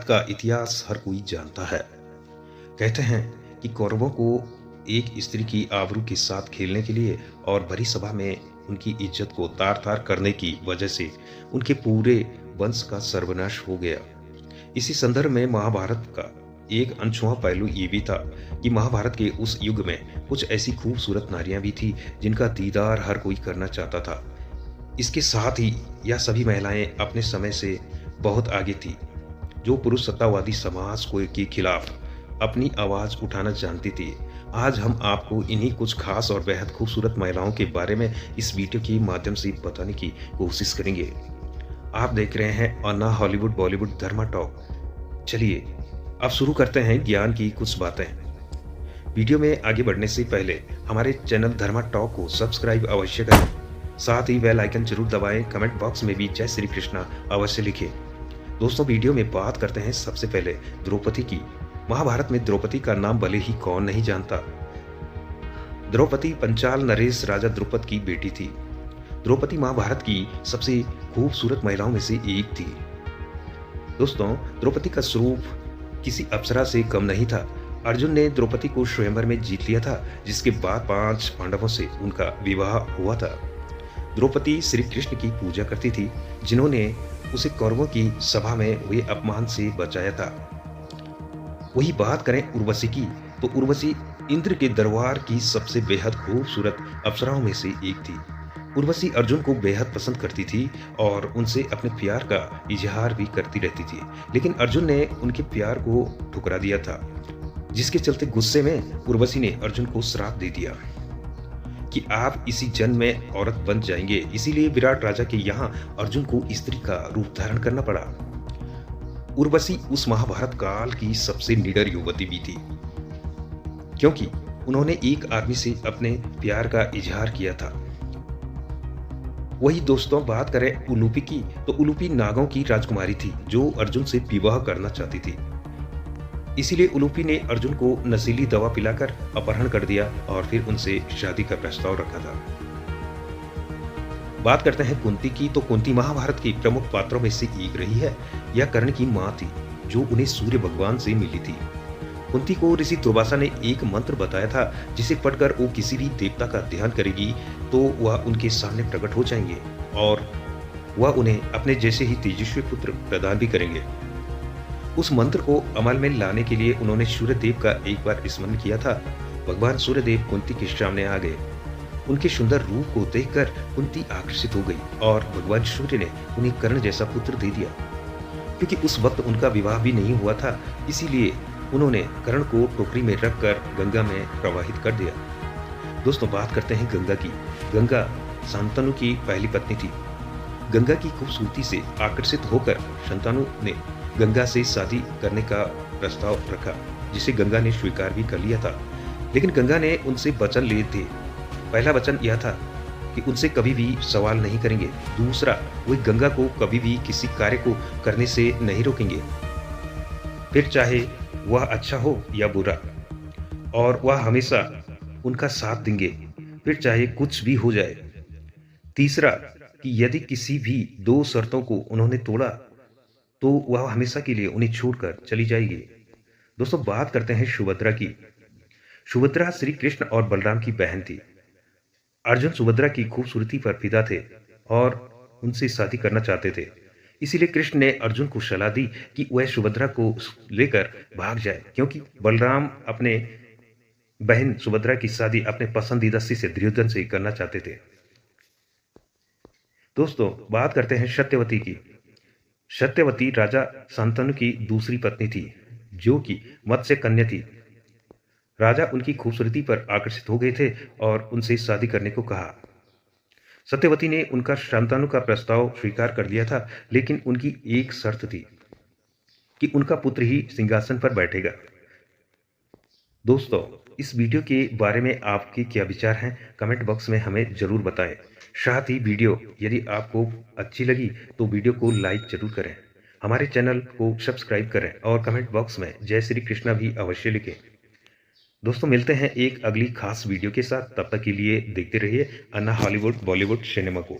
का इतिहास हर कोई जानता है। कहते हैं कि कौरवों को एक स्त्री की आबरू के साथ खेलने के लिए और भरी सभा में उनकी इज्जत को तार-तार करने की वजह से उनके पूरे वंश का सर्वनाश हो गया। इसी संदर्भ में महाभारत का एक अनछुआ पहलू ये भी था कि महाभारत के उस युग में कुछ ऐसी खूबसूरत नारियां भी थी जिनका दीदार हर कोई करना चाहता था। इसके साथ ही यह सभी महिलाएं अपने समय से बहुत आगे थी, जो पुरुष सत्तावादी समाज को के खिलाफ अपनी आवाज उठाना जानती थी। आज हम आपको इन्हीं कुछ खास और बेहद खूबसूरत महिलाओं के बारे में इस वीडियो के माध्यम से बताने की कोशिश करेंगे। आप देख रहे हैं अन्ना हॉलीवुड बॉलीवुड धर्मा टॉक। चलिए अब शुरू करते हैं ज्ञान की कुछ बातें। वीडियो में आगे बढ़ने से पहले हमारे चैनल धर्मा टॉक को सब्सक्राइब अवश्य करें, साथ ही बेल आइकन जरूर दबाएं। कमेंट बॉक्स में भी जय श्री कृष्णा अवश्य लिखें। दोस्तों, वीडियो में बात करते हैं सबसे पहले द्रौपदी की। महाभारत में द्रौपदी का नाम भले ही कौन नहीं जानता। द्रौपदी पंचाल नरेश राजा द्रुपद की बेटी थी। द्रौपदी महाभारत की सबसे खूबसूरत महिलाओं में से एक थी। दोस्तों, द्रौपदी का स्वरूप किसी अप्सरा से कम नहीं था। अर्जुन ने द्रौपदी को स्वयंवर में जीत लिया था, जिसके बाद 5 पांडवों से उनका विवाह हुआ था। द्रौपदी श्री कृष्ण की पूजा करती थी, जिन्होंने उसे कौरवों की सभा में हुए अपमान से बचाया था। वही बात करें उर्वशी की, तो उर्वशी इंद्र के दरबार की सबसे बेहद खूबसूरत अप्सराओं में से एक थी। उर्वशी अर्जुन को बेहद पसंद करती थी और उनसे अपने प्यार का इजहार भी करती रहती थी, लेकिन अर्जुन ने उनके प्यार को ठुकरा दिया था, जिसके चलते गुस्से में उर्वशी ने अर्जुन को श्राप दे दिया कि आप इसी जन्म में औरत बन जाएंगे। इसीलिए विराट राजा के यहाँ अर्जुन को स्त्री का रूप धारण करना पड़ा। उर्वशी उस महाभारत काल की सबसे निडर युवती भी थी, क्योंकि उन्होंने एक आदमी से अपने प्यार का इजहार किया था। वही दोस्तों बात करें उलूपी की, तो उलूपी नागों की राजकुमारी थी, जो अर्जुन से विवाह करना चाहती थी। इसीलिए उलूपी ने अर्जुन को नशीली दवा पिलाकर अपहरण कर दिया और फिर उनसे शादी का प्रस्ताव रखा था। बात करते हैं कुंती की, तो कुंती महाभारत की प्रमुख पात्रों में से एक रही है। यह कर्ण की मां थी, जो उन्हें सूर्य भगवान से मिली थी। कुंती को ऋषि दुर्वासा ने एक मंत्र बताया था, जिसे पढ़कर वो किसी भी देवता का ध्यान करेगी तो वह उनके सामने प्रकट हो जाएंगे और वह उन्हें अपने जैसे ही तेजस्वी पुत्र प्रदान भी करेंगे। उस मंत्र को अमल में लाने के लिए उन्होंने सूर्यदेव का एक बार स्मरण किया था। भगवान सूर्यदेव कुंती के सामने आ गए। उनके सुंदर रूप को देखकर कुंती आकर्षित हो गई और भगवान सूर्य ने उन्हें कर्ण जैसा पुत्र दे दिया। क्योंकि उस वक्त उनका विवाह भी नहीं हुआ था, इसीलिए उन्होंने कर्ण को टोकरी में रखकर गंगा में प्रवाहित कर दिया। दोस्तों, बात करते हैं गंगा की। गंगा शांतनु की पहली पत्नी थी। गंगा की खूबसूरती से आकर्षित होकर शांतनु ने गंगा से शादी करने का प्रस्ताव रखा, जिसे गंगा ने स्वीकार भी कर लिया था। लेकिन गंगा ने उनसे वचन लिए थे। पहला वचन यह था कि उनसे कभी भी सवाल नहीं करेंगे। दूसरा, वे गंगा को कभी भी किसी कार्य को करने से नहीं रोकेंगे, फिर चाहे वह अच्छा हो या बुरा, और वह हमेशा उनका साथ देंगे, फिर चाहे कुछ भी हो जाए। तीसरा, कि यदि किसी भी 2 शर्तों को उन्होंने तोड़ा तो वह हमेशा के लिए उन्हें छोड़कर चली जाएगी। दोस्तों, बात करते हैं सुभद्रा की। सुभद्रा श्री कृष्ण और बलराम की बहन थी। अर्जुन सुभद्रा की खूबसूरती पर फिदा थे और उनसे शादी करना चाहते थे। इसीलिए कृष्ण ने अर्जुन को सलाह दी कि वह सुभद्रा को लेकर भाग जाए, क्योंकि बलराम अपने बहन सुभद्रा की शादी अपने पसंदीदा शिष्य दुर्योधन से करना चाहते थे। दोस्तों, बात करते हैं सत्यवती की। सत्यवती राजा शांतनु की दूसरी पत्नी थी, जो कि मत्स्य कन्या थी। राजा उनकी खूबसूरती पर आकर्षित हो गए थे और उनसे शादी करने को कहा। सत्यवती ने उनका शांतनु का प्रस्ताव स्वीकार कर लिया था, लेकिन उनकी एक शर्त थी कि उनका पुत्र ही सिंहासन पर बैठेगा। दोस्तों, इस वीडियो के बारे में आपके क्या विचार हैं, कमेंट बॉक्स में हमें जरूर बताएं। साथ ही वीडियो यदि आपको अच्छी लगी तो वीडियो को लाइक जरूर करें, हमारे चैनल को सब्सक्राइब करें और कमेंट बॉक्स में जय श्री कृष्णा भी अवश्य लिखें। दोस्तों, मिलते हैं एक अगली खास वीडियो के साथ। तब तक के लिए देखते रहिए अन्ना हॉलीवुड बॉलीवुड सिनेमा को।